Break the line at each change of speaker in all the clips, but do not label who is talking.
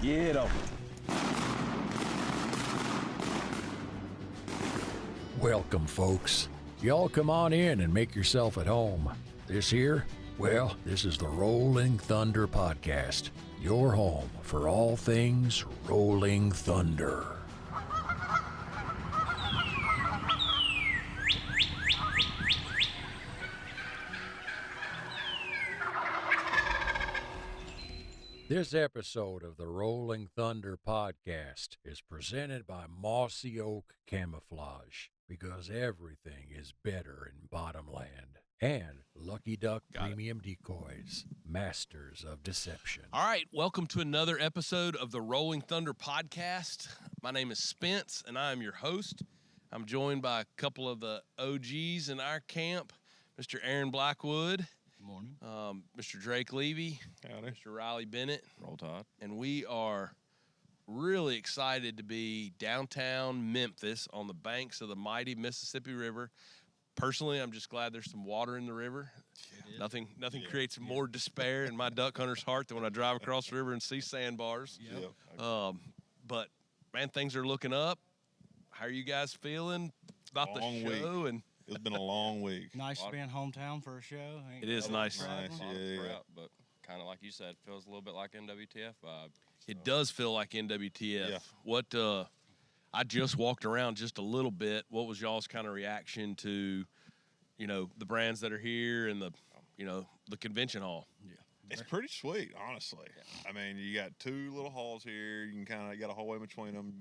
Get 'em.
Welcome, folks. Y'all come on in and make yourself at home. This here, well, this is the Rolling Thunder Podcast, your home for all things Rolling Thunder. This episode of the Rolling Thunder Podcast is presented by Mossy Oak Camouflage, because everything is better in Bottomland. And Lucky Duck Premium Decoys, masters of deception.
All right, welcome to another episode of the Rolling Thunder Podcast. My name is Spence, and I am your host. I'm joined by a couple of the OGs in our camp, Mr. Aaron Blackwood.
Morning.
Mr. Drake Levy.
Howdy.
Mr. Riley Bennett.
Roll Tide.
And we are really excited to be downtown Memphis on the banks of the mighty Mississippi River. Personally, I'm just glad there's some water in the river. Nothing creates more despair in my duck hunter's heart than when I drive across the river and see sandbars. But, man, things are looking up. How are you guys feeling about the show? And
it's been a long week.
Nice to be in hometown for a show.
It is nice.
Yeah.
But kind of like you said, feels a little bit like NWTF vibe.
It does feel like NWTF.
Yeah.
What I just walked around just a little bit. What was y'all's kind of reaction to, the brands that are here and the convention hall?
Yeah. It's pretty sweet, honestly. Yeah. I mean, you got two little halls here. You can got a hallway between them,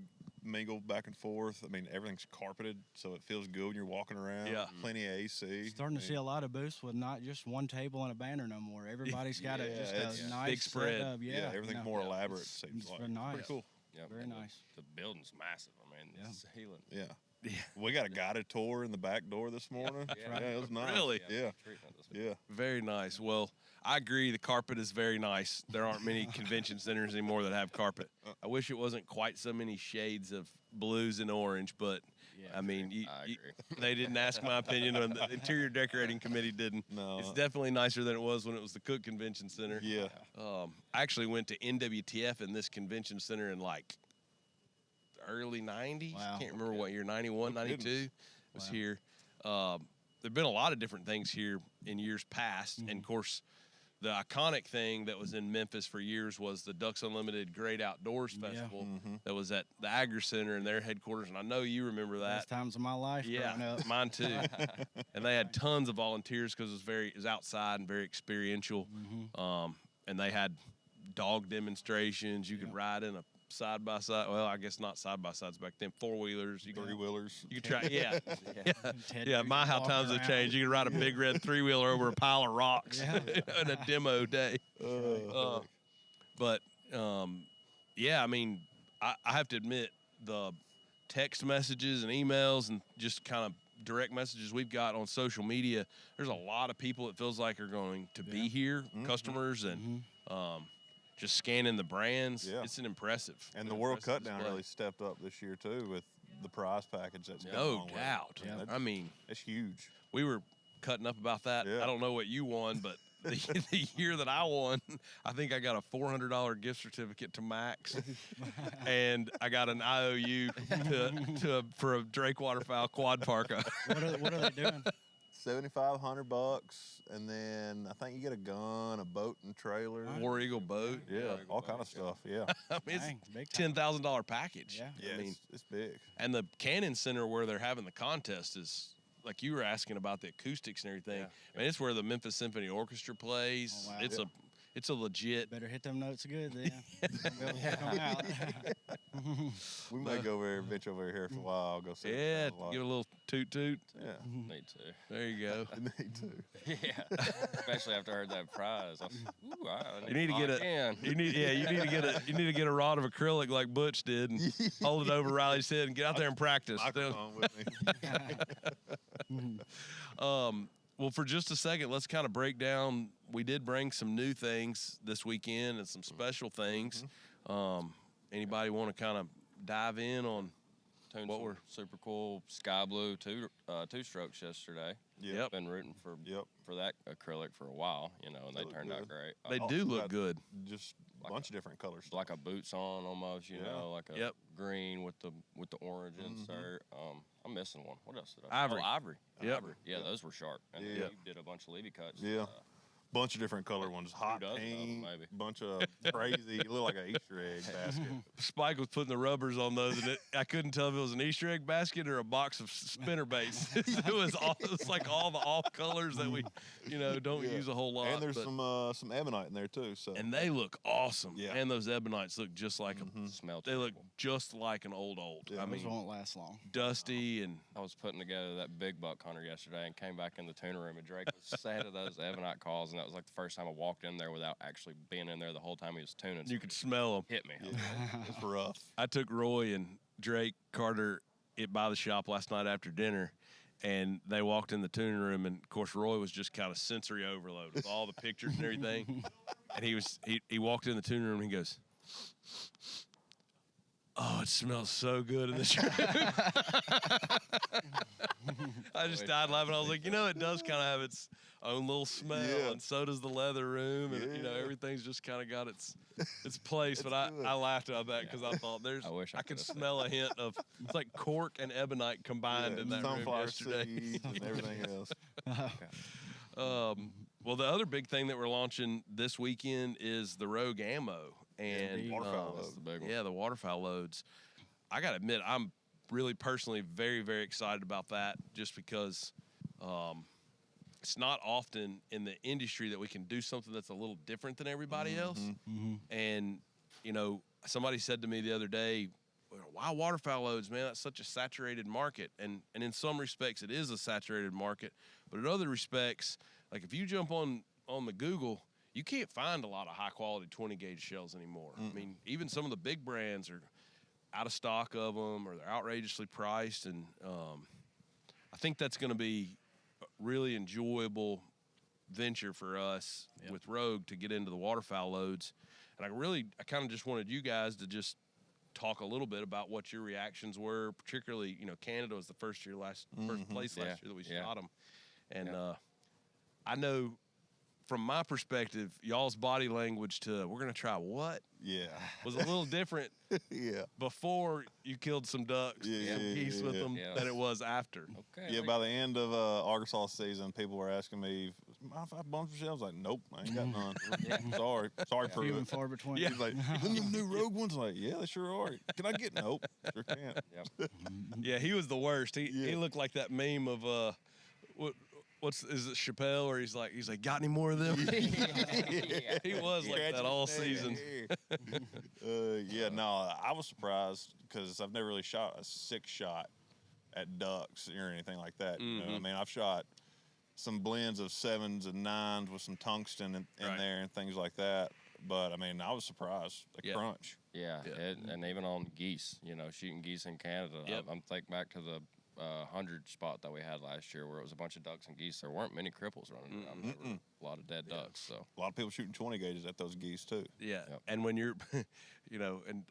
mingle back and forth. I mean, everything's carpeted, so it feels good when you're walking around.
Yeah.
Plenty of AC.
Starting to see a lot of booths with not just one table and a banner no more. Everybody's got a nice
big spread.
setup.
Yeah, everything's more elaborate. Seems like
nice.
Pretty cool.
Yeah,
very nice.
The building's massive. I mean, it's healing.
Yeah. We got a guided tour in the back door this morning. Yeah, it was nice.
Really?
Yeah.
Very nice. Well, I agree. The carpet is very nice. There aren't many convention centers anymore that have carpet. I wish it wasn't quite so many shades of blues and orange, but I mean, they didn't ask my opinion, and the interior decorating committee didn't.
No.
It's definitely nicer than it was when it was the Cook Convention Center.
Yeah.
I actually went to NWTF in this convention center in like early 90s.
Wow.
Can't remember what year, 91, 92 was here. There've been a lot of different things here in years past. And of course, the iconic thing that was in Memphis for years was the DUX Unlimited Great Outdoors Festival that was at the Agri Center in their headquarters. And I know you remember that.
Best times of my life. growing up.
Mine too. And they had tons of volunteers because it was outside and very experiential. And they had dog demonstrations. You could ride in a side-by-side. Well, I guess not side-by-sides back then. Four-wheelers.
Three-wheelers.
You could try, yeah. My how times have changed. You could ride a big red three-wheeler over a pile of rocks in a demo day. I mean, I have to admit, the text messages and emails and just kind of direct messages we've got on social media, there's a lot of people it feels like are going to be here, customers, and just scanning the brands.
Yeah.
It's an impressive.
And the World Cut Down really stepped up this year, too, with the prize package. That's
No doubt.
Yeah.
I mean,
it's huge.
We were cutting up about that.
Yeah.
I don't know what you won, but the year that I won, I think I got a $400 gift certificate to Max, and I got an IOU for a Drake waterfowl quad parka.
What are they doing?
$7,500, and then I think you get a gun, a boat and trailer.
War Eagle boat.
Yeah, all kind of stuff. Yeah.
I mean, it's $10,000 package.
Yeah.
I mean, it's big.
And the Cannon Center where they're having the contest is, like you were asking about the acoustics and everything. I mean, it's where the Memphis Symphony Orchestra plays.
Oh, wow.
It's a legit.
Better hit them notes good then. Check them out.
We might go over venture over here for a while. Go see.
Yeah, give it a little toot.
Yeah.
Need to.
There you go.
Need to.
Yeah. Especially after I heard that prize.
You need to get You need to get a rod of acrylic like Butch did and hold it over Riley's head and get out there and practice.
Microphone with me.
Well, for just a second, let's kind of break down. We did bring some new things this weekend and some special things. Anybody want to kind of dive in on what we're
super cool sky blue two strokes yesterday?
Yep.
Been rooting for that acrylic for a while, and they turned out great.
They do look good.
Just bunch of different colors.
like a boots on almost, you
Yeah.
know, like a
Yep.
green with the orange insert. I'm missing one. What else did I?
Ivory.
Oh, ivory.
Yep.
Ivory. Yeah, those were sharp. And then
Yeah.
you did a bunch of levy cuts.
Yeah. Bunch of different color ones. Hot
dozen of them,
paint,
maybe.
bunch of crazy. It looked like an Easter egg basket.
Spike was putting the rubbers on those, and I couldn't tell if it was an Easter egg basket or a box of spinner baits. It was like all the off colors that we, don't use a whole lot.
And there's
but-
some ebonite in there too. So
and they look awesome.
Yeah.
And those ebonites look just like them.
Smell
They look
terrible.
just like an old.
Yeah.
I
Those
mean,
won't last long.
dusty and
I was putting together that big buck hunter yesterday and came back in the tuna room, and Drake was sad of those ebonite calls, and that was like the first time I walked in there without actually being in there the whole time he was tuning. So
you could smell them.
hit me.
it's rough.
I took Roy and Drake Carter by the shop last night after dinner, and they walked in the tuning room, and of course Roy was just kind of sensory overload with all the pictures and everything. And he walked in the tuning room and he goes, "Oh, it smells so good in this room." I just died laughing. I was like, it does kind of have its own little smell,
Yeah.
and so does the leather room, and
Yeah.
everything's just kind of got its place. But
good.
I laughed about that because I thought
I wish I
I could
could've said
smell a hint of it's like cork and ebonite combined in that room
sunflower
yesterday.
seeds and everything else.
Well, the other big thing that we're launching this weekend is the Rogue Ammo and
waterfowl
That's the big one.
yeah, the waterfowl loads. I gotta admit, I'm really personally very, very excited about that, just because it's not often in the industry that we can do something that's a little different than everybody else. And somebody said to me the other day, "Why waterfowl loads, man? That's such a saturated market." And in some respects, it is a saturated market, but in other respects, like if you jump on the Google, you can't find a lot of high quality 20 gauge shells anymore. I mean, even some of the big brands are out of stock of them, or they're outrageously priced. And I think that's going to be a really enjoyable venture for us with Rogue to get into the waterfowl loads. And I kind of just wanted you guys to just talk a little bit about what your reactions were. Particularly, Canada was the first place last year that we shot them. And I know from my perspective, y'all's body language to "we're gonna try what"
Yeah.
was a little different
Yeah.
before you killed some ducks
Yeah,
and geese with them
yeah.
than it was after.
Okay.
Yeah, by the end of Arkansas season, people were asking me, "Mind if I bump your shells?" Like, nope, I ain't got none. Sorry,
Few and
Pruitt.
far between.
Yeah.
He's like, "Them new Rogue ones?" I'm like, "Yeah, they sure are." Can I get? Nope, sure can't.
Yep.
Yeah, he was the worst. He
Yeah.
looked like that meme of is it Chappelle, where he's like, "Got any more of them?" He was like that all season.
Yeah, no, I was surprised because I've never really shot a 6-shot at ducks or anything like that. You know what I mean? I've shot some blends of 7s and 9s with some tungsten in
Right.
there and things like that. But I mean, I was surprised. The
Yeah.
crunch.
Yeah, and even on geese, shooting geese in Canada.
Yep.
I'm thinking back to the 100 spot that we had last year, where it was a bunch of ducks and geese. There weren't many cripples running around. There were a lot of dead ducks. So
A lot of people shooting 20 gauges at those geese too.
Yeah,
Yep.
and when you're, and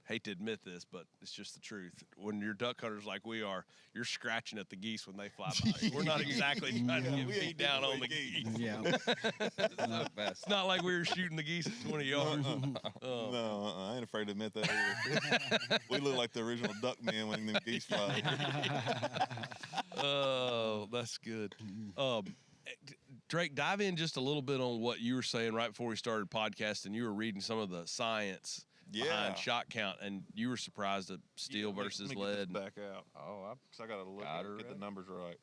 hate to admit this, but it's just the truth. When you're duck hunters like we are, you're scratching at the geese when they fly by. We're not exactly trying to get
we
feet
ain't
down
giving
on the
away
geese.
geese.
Yeah.
It's not like we were shooting the geese at 20 yards.
No, I ain't afraid to admit that either. We look like the original duck men when them geese fly.
Oh, that's good. Drake, dive in just a little bit on what you were saying right before we started podcasting. You were reading some of the science
Yeah.
behind shot count, and you were surprised at steel versus
Let me get this
lead.
back out. Because I got to look
Got
at
her
get the
ready.
numbers right.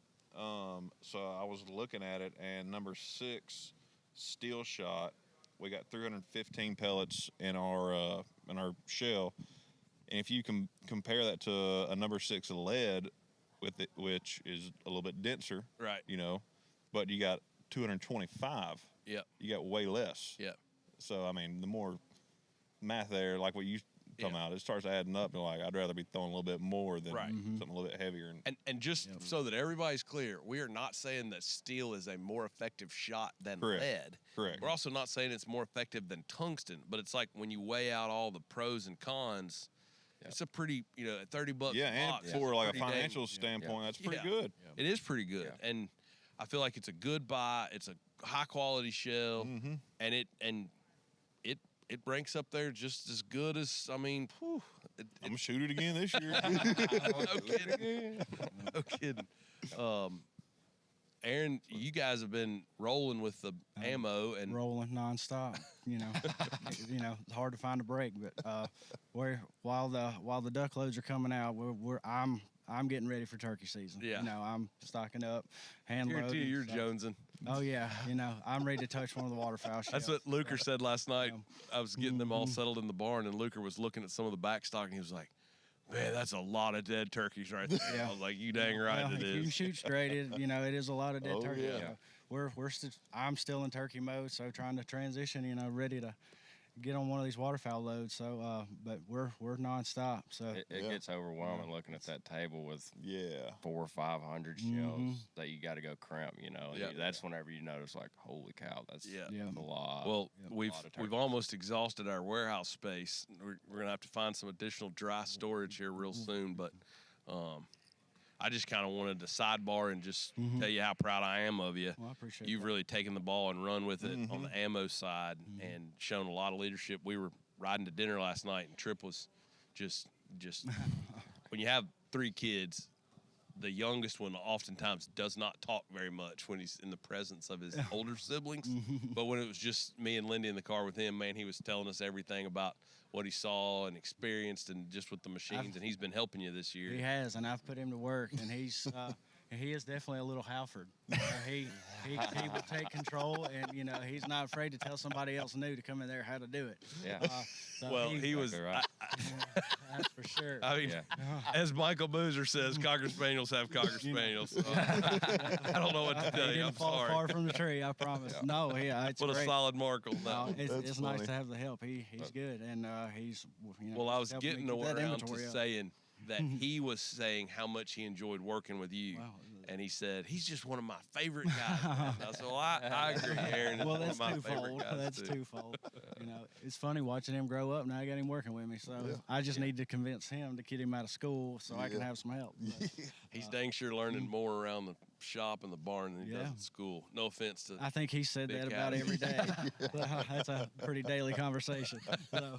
So I was looking at it, and number 6 steel shot, we got 315 pellets in our shell, and if you can compare that to a number 6 lead, with it, which is a little bit denser,
Right.
but you got 225.
Yep.
You got way less.
Yep.
So I mean, the more math there, like what you talking
Yeah.
about, it starts adding up. And like, I'd rather be throwing a little bit more than
Right.
something a little bit heavier.
And just so that everybody's clear, we are not saying that steel is a more effective shot than
Correct.
lead.
Correct.
We're also not saying it's more effective than tungsten, but it's like when you weigh out all the pros and cons, it's a pretty, $30
Yeah, and
box.
for like a
Pretty dang-
financial standpoint, that's pretty
Yeah.
good.
It is pretty good,
Yeah.
and I feel like it's a good buy. It's a high quality shell,
Mm-hmm.
and it it ranks up there just as good as, I mean, whew,
I'm gonna shoot it again this year.
no kidding. No kidding. Aaron, you guys have been rolling with the ammo and
rolling nonstop. You know, it's hard to find a break. But while the duck loads are coming out, I'm getting ready for turkey season.
Yeah.
You know, I'm stocking up, hand
guarantee
loading.
you're
so-
jonesing.
Oh yeah, you know, I'm ready to touch one of the waterfowl shells.
That's what Luker said last night. I was getting them all settled in the barn, and Luker was looking at some of the back stock, and he was like, "Man, that's a lot of dead turkeys right there."
Yeah.
I was like, "You dang right
Well,
it
if you can
is."
shoot straight, it is a lot of dead
Oh,
turkey.
yeah.
So I'm still in turkey mode, so trying to transition, ready to get on one of these waterfowl loads. So, but we're nonstop. So
It gets overwhelming looking at that table with
Yeah.
400 or 500 shells that you got to go crimp.
Yeah.
That's whenever you notice, like, holy cow, that's
Yeah.
a lot.
Well,
a
we've
lot of
we've
turkeys.
almost exhausted our warehouse space. We're gonna have to find some additional dry storage here real soon. But I just kind of wanted to sidebar and just tell you how proud I am of you.
well, I appreciate
You've
that.
really taken the ball and run with it on the ammo side and shown a lot of leadership. We were riding to dinner last night, and Tripp was just when you have 3 kids, the youngest one oftentimes does not talk very much when he's in the presence of his older siblings. But when it was just me and Lindy in the car with him, man, he was telling us everything about what he saw and experienced and just with the machines, and he's been helping you this year.
He has, and I've put him to work, and he is definitely a little Halford. He will take control, and he's not afraid to tell somebody else new to come in there how to do it.
Yeah.
So
Well, he was.
Exactly right.
that's for sure.
I mean,
Yeah.
as Michael Boozer says, Cocker Spaniels have Cocker Spaniels. So I don't know what to tell
he
you. I'm
didn't fall
sorry.
far from the tree, I promise. No, it's
What a
great.
solid mark on that.
No,
one.
it's nice
funny.
to have the help. He's good, and he's
Well, I was
helping me
getting
keep that
around to
inventory up.
saying that he was saying how much he enjoyed working with you.
Wow.
And he said, he's just one of my favorite guys. man. I said, well, I agree, Aaron.
Well,
One
that's
of my favorite
twofold.
guys,
That's
too.
twofold. It's funny watching him grow up. Now I got him working with me, so I just need to convince him to get him out of school so I can have some help. So,
He's dang sure learning more around the shop and the barn than he does
Yeah.
at school. No offense to
I think he said
Big
that about
guy.
every day. That's a pretty daily conversation. So,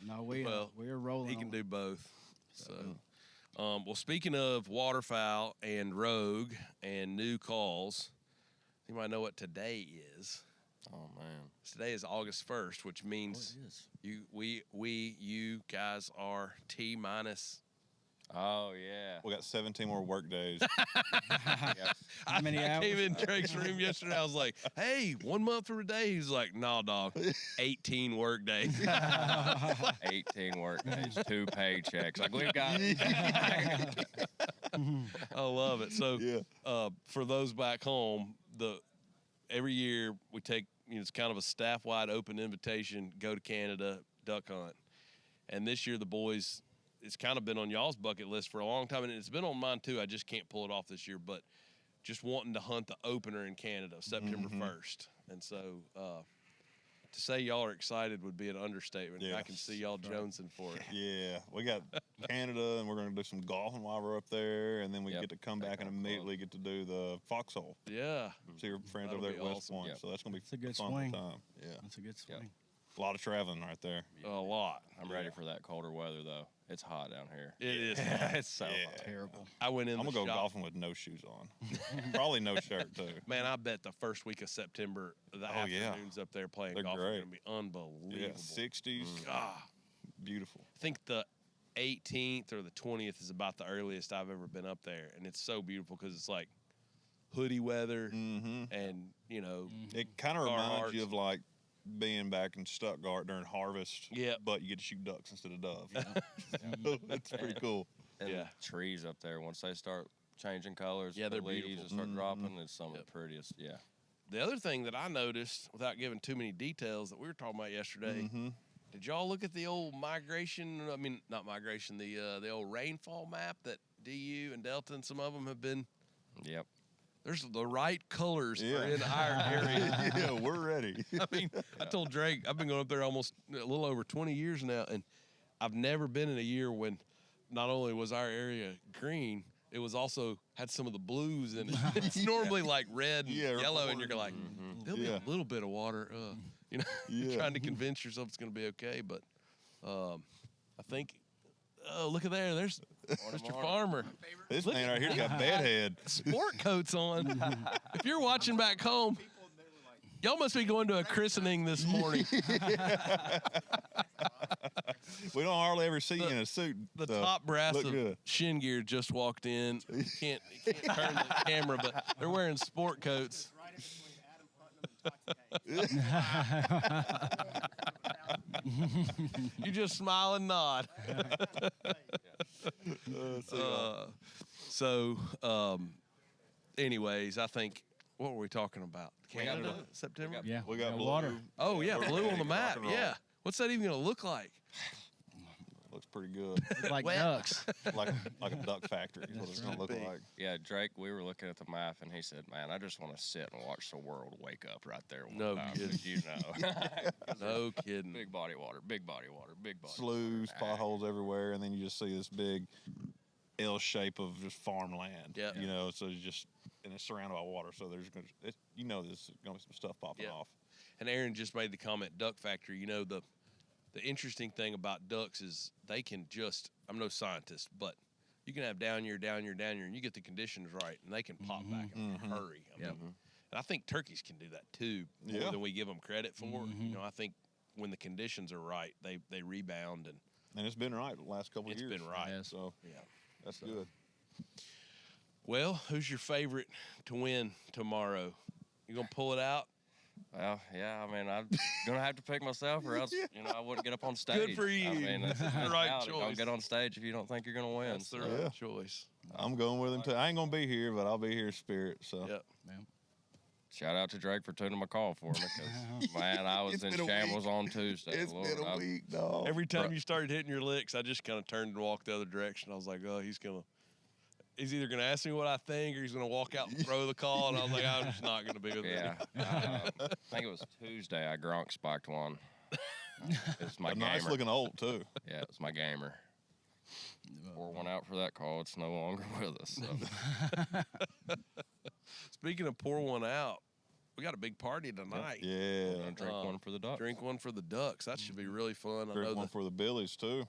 no, we're rolling.
he can
on
do both. So, well, speaking of waterfowl and rogue and new calls, you might know what today is.
Oh, man.
Today is August 1st, which means
it is.
you guys are T minus.
Oh, yeah.
We got 17 more work days.
How many
I
hours?
came in Drake's room yesterday. I was like, "Hey, 1 month from today." He's like, "Nah, dog, 18 work days."
18 work days, 2 paychecks. Like, we've got
I love it. So,
Yeah.
for those back home, every year we take, it's kind of a staff-wide open invitation, go to Canada, duck hunt. And this year the boys, it's kind of been on y'all's bucket list for a long time, and it's been on mine too. I just can't pull it off this year, but just wanting to hunt the opener in Canada, September 1st. And so to say y'all are excited would be an understatement. I can
Yes.
see y'all jonesing for it.
Yeah, we got Canada, and we're going to do some golfing while we're up there, and then we
Yep.
get to come back and
Back on
immediately get to do the foxhole.
Yeah.
See your friends
That'll
over there
be
at West
awesome.
Point,
Yep.
so that's going to be
It's a good
fun
swing.
time. Yeah,
That's a good swing.
a lot of traveling right there.
A lot.
I'm ready for that colder weather, though. It's hot down here.
It is.
It's so
Yeah.
hot.
Terrible.
I went in
I'm
the
going to go
shop.
golfing with no shoes on. Probably no shirt, too.
Man, I bet the first week of September, the
Oh, yeah.
afternoons up there playing
They're
golf are
great.
going to be unbelievable.
Yeah, 60s.
Ah,
Beautiful.
I think the 18th or the 20th is about the earliest I've ever been up there, and it's so beautiful because it's like hoodie weather,
Mm-hmm.
and
It kind of reminds you
Carhartts.
of like being back in Stuttgart during harvest.
Yep.
But you get to shoot ducks instead of dove. So it's pretty cool.
And
Yeah.
the trees up there, once they start changing colors,
Yeah,
the
they're
leaves
beautiful.
will start
Mhm.
dropping. It's some of
Yep.
the prettiest. Yeah.
The other thing that I noticed, without giving too many details, that we were talking about yesterday,
Mm-hmm.
did y'all look at the old migration? I mean, not migration, the old rainfall map that DU and Delta and some of them have been.
Yep.
There's the right colors
Yeah.
are in our area.
Yeah, we're ready.
I mean, I told Drake, I've been going up there almost a little over 20 years now, and I've never been in a year when not only was our area green, it was also had some of the blues in it. It's normally like red and
Yeah,
yellow, and
orange.
you're like,
Mm-hmm.
there'll be
Yeah.
a little bit of water. You know,
Yeah.
trying to convince yourself it's going to be okay. But I think, oh, look at there. There's Mr. Farmer.
This
Look
man
at
right here's got bedhead.
Sport coats on. If you're watching back home, y'all must be going to a christening this morning.
We don't hardly ever see you in a suit.
The
so
top brass
look
of
good.
Shin Gear just walked in. You can't turn the camera, but they're wearing sport coats. You just smile and nod. Anyways, I think, what were we talking about? Canada, September?
Yeah.
We got blue.
water.
Oh, yeah,
We're
blue
ready
on the
to rock
map.
and roll.
Yeah. What's that even going to look like?
Looks pretty good.
It's like
Well-
ducks.
like a duck factory is what it's gonna look
Big.
like.
Yeah, Drake, we were looking at the map, and he said, man, I just want to sit and watch the world wake up right there. one
No
time,
kidding.
'cause you know.
No kidding.
Big body water, big body water, big body
Sloughs,
water.
potholes everywhere, and then you just see this big L shape of just farmland.
Yep.
You know, so you just and it's surrounded by water. So there's gonna, there's gonna be some stuff popping
Yep.
off.
And Aaron just made the comment, duck factory. You know, the interesting thing about ducks is they can just, I'm no scientist, but you can have down year, and you get the conditions right, and they can pop back in a hurry. I mean, and I think turkeys can do that too, more
Yeah.
than we give them credit for. You know, I think when the conditions are right, they rebound, and
And it's been right the last couple of
it's
years.
been right.
Yes.
So
Yeah.
that's good.
Well, who's your favorite to win tomorrow? You gonna pull it out?
Well, yeah, I mean, I'm gonna have to pick myself, or else, I wouldn't get up on stage.
for you.
I mean, that's
The
the
right
right
choice.
Don't get on stage if you don't think you're gonna win.
That's the
so.
right
Yeah.
choice.
I'm going with him too. I ain't gonna be here, but I'll be here in spirit. So
Yep.
Shout out to Drake for tuning my call for me, because man, I was
It's
in
been a
shambles
week.
on Tuesday.
it's
Lord,
been a week, dog.
Every time you started hitting your licks, I just kind of turned and walked the other direction. I was like, oh, he's either gonna ask me what I think, or he's gonna walk out and throw the call. And I was like, I'm just not gonna be with
Yeah,
him.
I think it was Tuesday. I Gronk spiked one. It's my
a
gamer.
nice looking old too.
Yeah, it's my gamer. Pour one out for that call. It's no longer with us. So.
Speaking of pour one out, we got a big party tonight.
Yeah.
We're gonna drink one for the duck.
Drink one for the ducks. That should be really fun. I
Drink
know
one for the Billies too.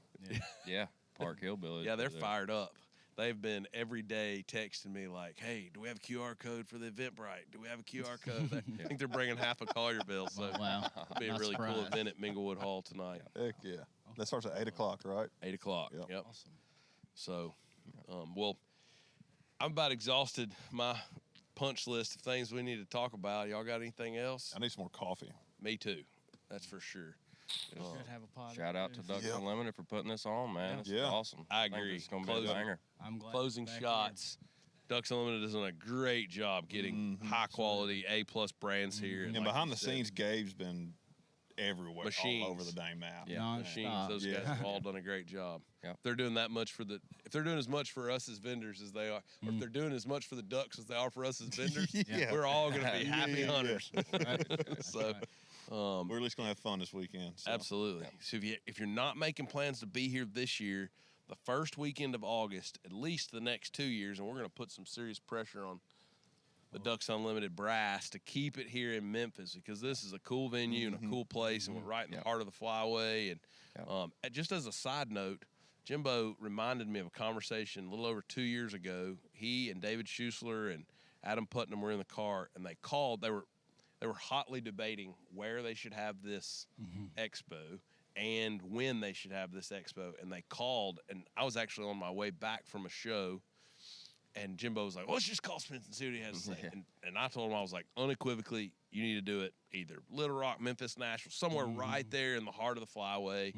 Yeah, Park Hillbillies.
yeah, they're
there.
fired up. They've been every day texting me like, "Hey, do we have a QR code for the Eventbrite? Do we have a QR code?" I think they're bringing half a Collierville, so
Wow.
it'll be a
Not
really cool
surprised.
event at Minglewood Hall tonight,
Heck yeah. That starts at 8:00, right?
8 o'clock.
Yep.
Yep. So, well, I'm about exhausted. My punch list of things we need to talk about. Y'all got anything else?
I need some more coffee.
Me too. That's for sure.
Should have a pot.
Shout out to Ducks
Yeah.
Unlimited for putting this on, man. This is
Yeah.
awesome.
I
think
agree.
It's gonna be a
Closing-
banger.
I'm glad.
Closing
it's back
shots. Ducks Unlimited has done a great job getting high quality A+ brands here.
And
like
behind
you
the
said,
scenes, Gabe's been everywhere,
Machines.
all over the dang map.
Yeah.
machines.
Non-stop.
Those
Yeah.
guys have all done a great job.
Yep.
If they're doing that much for if they're doing as much for us as vendors as they are, or if they're doing as much for the ducks as they are for us as vendors,
Yeah.
we're all going to be
Yeah,
happy
yeah, yeah.
hunters.
Right.
So,
We're at least gonna have fun this weekend. So.
absolutely. So if you're not making plans to be here this year, the first weekend of August, at least the next 2 years, and we're going to put some serious pressure on the Ducks Unlimited brass to keep it here in Memphis, because this is a cool venue and a cool place, and we're right in the heart of the flyway. And just as a side note, Jimbo reminded me of a conversation a little over 2 years ago. He and David Schusler and Adam Putnam were in the car, and they called. They were hotly debating where they should have this expo and when they should have this expo. And they called, and I was actually on my way back from a show, and Jimbo was like, well, let's just call Spence and see what he has to say. And I told him, I was like, unequivocally, you need to do it either Little Rock, Memphis, Nashville, somewhere right there in the heart of the flyway.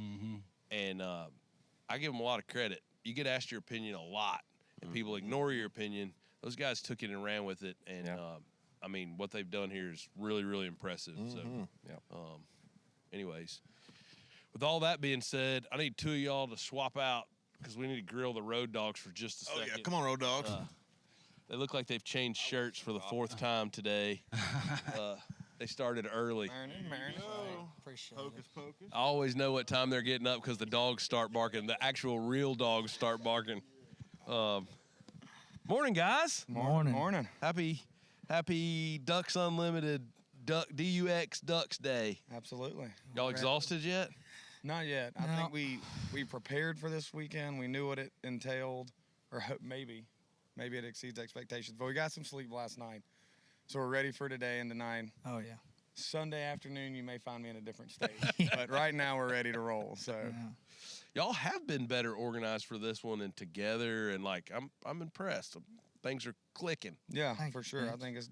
And I give them a lot of credit. You get asked your opinion a lot, and people ignore your opinion. Those guys took it and ran with it. And, I mean, what they've done here is really, really impressive. So, anyways, with all that being said, I need two of y'all to swap out, because we need to grill the road dogs for just a
Oh
second.
yeah, come on, road dogs.
They look like they've changed shirts for the fourth time today. They started early.
Hocus pocus.
I always know what time they're getting up because the dogs start barking. The actual real dogs start barking. Morning, guys.
Morning.
Happy Ducks Unlimited DUX Ducks Day.
Absolutely.
Y'all exhausted yet?
Not yet. I think we prepared for this weekend. We knew what it entailed, or maybe it exceeds expectations. But we got some sleep last night, so we're ready for today and tonight.
Oh, yeah.
Sunday afternoon, you may find me in a different state, but right now we're ready to roll. So,
Y'all have been better organized for this one and together, and like I'm impressed. Things are clicking.
yeah,
Thank
for
you.
sure. I
Thanks.
think it's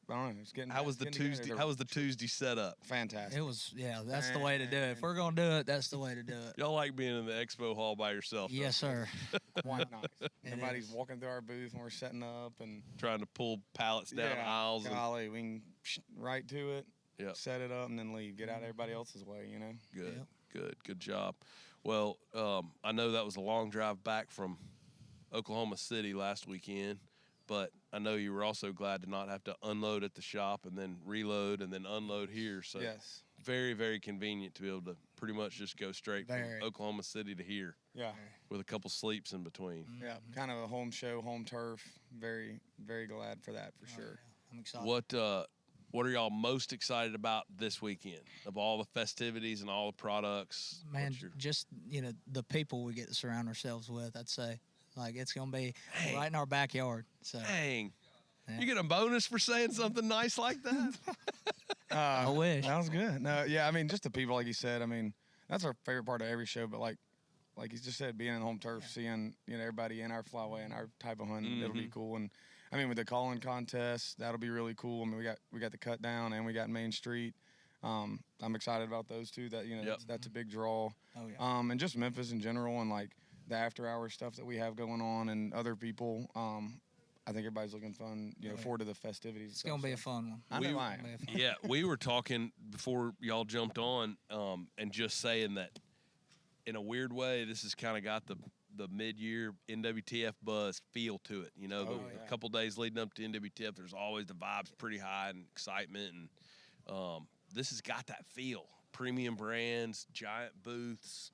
getting. It's getting.
How was the
getting together.
Tuesday?
They're
How was the Tuesday setup?
Fantastic.
It was, that's the way to do it. If we're going to do it, that's the way to do it.
Y'all like being in the expo hall by yourself? don't
Yes,
you?
sir.
Quite nice.
It
Nobody's
is.
walking through our booth and we're setting up and
Trying to pull pallets down aisles. And,
golly, we can right to it,
Yep.
set it up, and then leave. Get out of everybody else's way, you know.
Good, good job. Well, I know that was a long drive back from Oklahoma City last weekend, but I know you were also glad to not have to unload at the shop and then reload and then unload here. So
Yes.
very, very convenient to be able to pretty much just go straight
Very.
from Oklahoma City to here
Yeah.
with a couple sleeps in between.
Yeah. Kind of a home show, home turf. Very, very glad for that for
Oh,
sure.
yeah. I'm excited.
What are y'all most excited about this weekend of all the festivities and all the products?
Man,
What's your-
just, the people we get to surround ourselves with, I'd say. Like, it's going to be
Dang.
right in our backyard. So
Dang.
Yeah.
You get a bonus for saying something nice like that?
I wish.
That was good. No, yeah, I mean, just the people, like you said. I mean, that's our favorite part of every show. But like you just said, being in the home turf, seeing everybody in our flyway and our type of hunting, it'll be cool. And I mean, with the calling contest, that'll be really cool. I mean, we got the cut down and we got Main Street. I'm excited about those two. That that's a big draw.
Oh, yeah.
And just Memphis in general, and like the after hour stuff that we have going on, and other people. I think everybody's looking fun, forward to the festivities.
It's going to be a fun one.
I know I
It's gonna
am.
be a fun
Yeah, we were talking before y'all jumped on, and just saying that in a weird way, this has kind of got the mid-year NWTF buzz feel to it. The couple days leading up to NWTF, there's always the vibes pretty high and excitement, and this has got that feel. Premium brands, giant booths.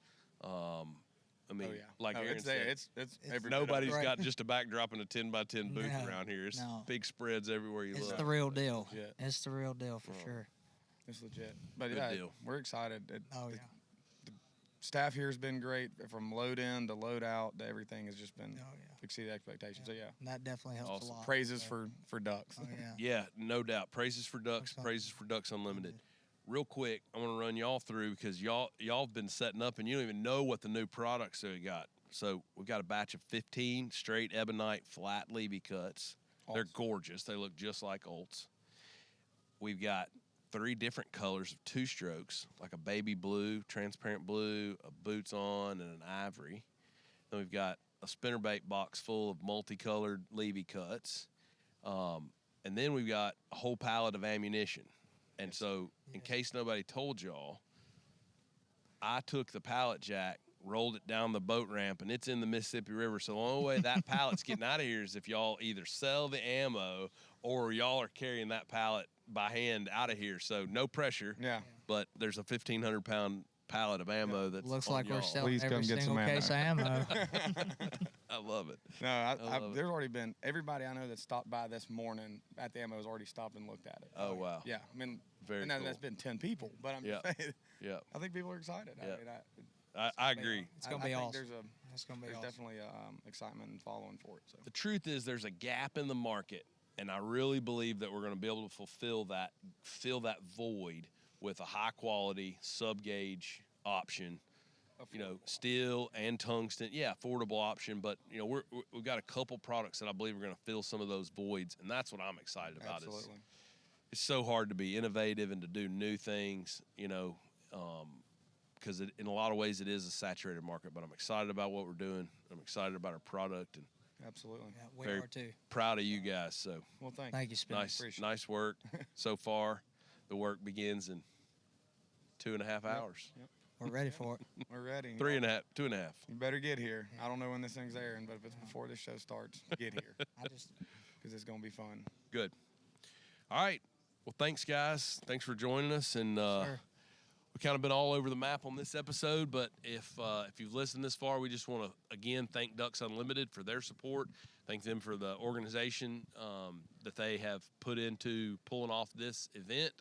I mean, like Aaron
it's
said,
there. It's every
nobody's
Right.
got just a backdrop in a 10x10 booth
No,
around here. It's
no.
big spreads everywhere you
It's
look.
the real deal.
Yeah.
It's the real deal for sure.
It's legit. But
Good
yeah,
deal.
we're excited.
Oh,
The
yeah.
staff here has been great, from load in to load out to everything has just been
Oh, yeah.
exceeded expectations. So yeah,
And that definitely helps
Awesome.
a lot.
praises
so.
for Ducks.
Oh, yeah.
Yeah, no doubt. Praises for Ducks.
fun.
Praises for Ducks Unlimited. Real quick, I want to run y'all through because y'all have been setting up and you don't even know what the new products that we got. So we've got a batch of 15 straight ebonite flat levy cuts. They're
Awesome.
gorgeous. They look just like Olds. We've got 3 different colors of 2 strokes, like a baby blue, transparent blue, a boots on, and an ivory. Then we've got a spinnerbait box full of multicolored levy cuts. And then we've got a whole pallet of ammunition. And so, in case nobody told y'all, I took the pallet jack, rolled it down the boat ramp, and it's in the Mississippi River. So the only way that pallet's getting out of here is if y'all either sell the ammo or y'all are carrying that pallet by hand out of here. So no pressure.
Yeah.
But there's a 1,500-pound pallet of ammo that's
Looks
on
like we're
y'all.
selling
Please
every
come get some
single case of ammo.
I love it.
No,
love it.
there's already been everybody I know that stopped by this morning at the ammo has already stopped and looked at it.
Oh, wow.
Yeah, I mean,
Very
and that-
cool.
that's been 10 people, but I'm
Yeah.
just saying,
Yeah,
I think people are excited.
Yeah.
I mean,
I agree.
It's gonna
I
be
think
awesome. It's going to be
There's
awesome.
definitely excitement and following for it. So
The truth is there's a gap in the market, and I really believe that we're going to be able to fill that void with a high-quality sub-gauge option. Steel and tungsten. Yeah, affordable option, but we've got a couple products that I believe are going to fill some of those voids, and that's what I'm excited about.
absolutely.
It's so hard to be innovative and to do new things, because in a lot of ways it is a saturated market. But I'm excited about what we're doing. I'm excited about our product, and
Absolutely.
Yeah, we
very
are too.
proud of you guys. So
Well, thank you.
Thank you, Spin.
nice work so far. The work begins in 2.5 hours.
Yep.
We're ready for it.
We're ready.
3.5, 2.5.
You better get here. I don't know when this thing's airing, but if it's before this show starts, get here because it's gonna be fun.
Good. All right. Well, thanks, guys. Thanks for joining us. And
Sure.
we've kind of been all over the map on this episode. But if you've listened this far, we just want to, again, thank Ducks Unlimited for their support. Thank them for the organization that they have put into pulling off this event.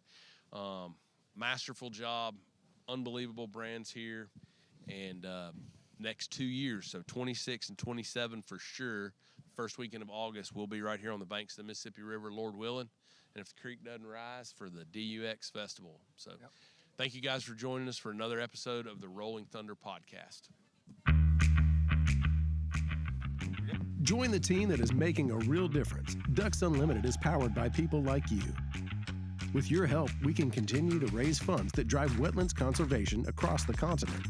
Masterful job, unbelievable brands here, and next 2 years, so 26 and 27 for sure. First weekend of August, we'll be right here on the banks of the Mississippi River, Lord willing, and if the creek doesn't rise, for the DUX Festival. So thank you guys for joining us for another episode of the Rolling Thunder Podcast.
Join the team that is making a real difference. DUX Unlimited is powered by people like you. With your help, we can continue to raise funds that drive wetlands conservation across the continent.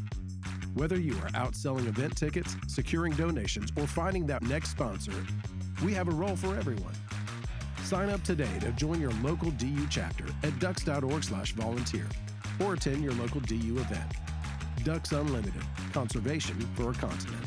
Whether you are out selling event tickets, securing donations, or finding that next sponsor, we have a role for everyone. Sign up today to join your local DU chapter at dux.org/volunteer or attend your local DU event. DUX Unlimited, conservation for a continent.